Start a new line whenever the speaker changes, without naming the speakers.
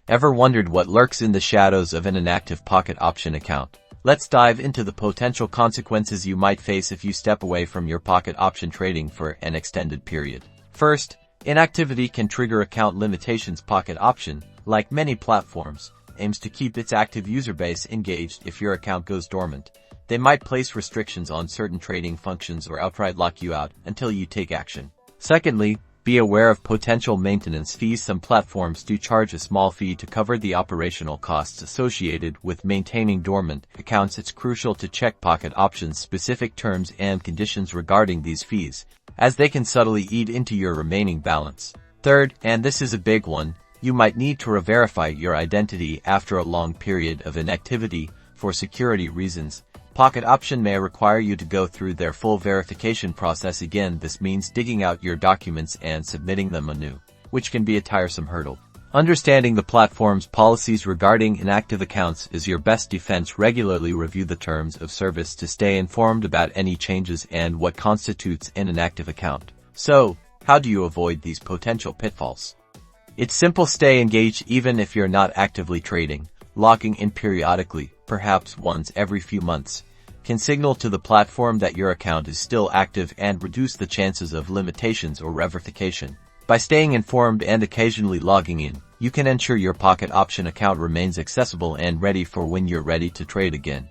Ever wondered what lurks in the shadows of an inactive pocket option account? Let's dive into the potential consequences you might face if you step away from your pocket option trading for an extended period. First, inactivity can trigger account limitations. Pocket option, like many platforms, aims to keep its active user base engaged. If your account goes dormant, they might place restrictions on certain trading functions or outright lock you out until you take action. Secondly, be aware of potential maintenance fees. Some platforms do charge a small fee to cover the operational costs associated with maintaining dormant accounts. It's crucial to check pocket options' specific terms and conditions regarding these fees, as they can subtly eat into your remaining balance. Third, and this is a big one, you might need to re-verify your identity after a long period of inactivity. For security reasons, pocket option may require you to go through their full verification process again. This means digging out your documents and submitting them anew, which can be a tiresome hurdle. Understanding the platform's policies regarding inactive accounts is your best defense. Regularly review the terms of service to stay informed about any changes and what constitutes an inactive account. So, how do you avoid these potential pitfalls? It's simple. Stay engaged even if you're not actively trading. Logging in periodically, perhaps once every few months, can signal to the platform that your account is still active and reduce the chances of limitations or reverification. By staying informed and occasionally logging in, you can ensure your pocket option account remains accessible and ready for when you're ready to trade again.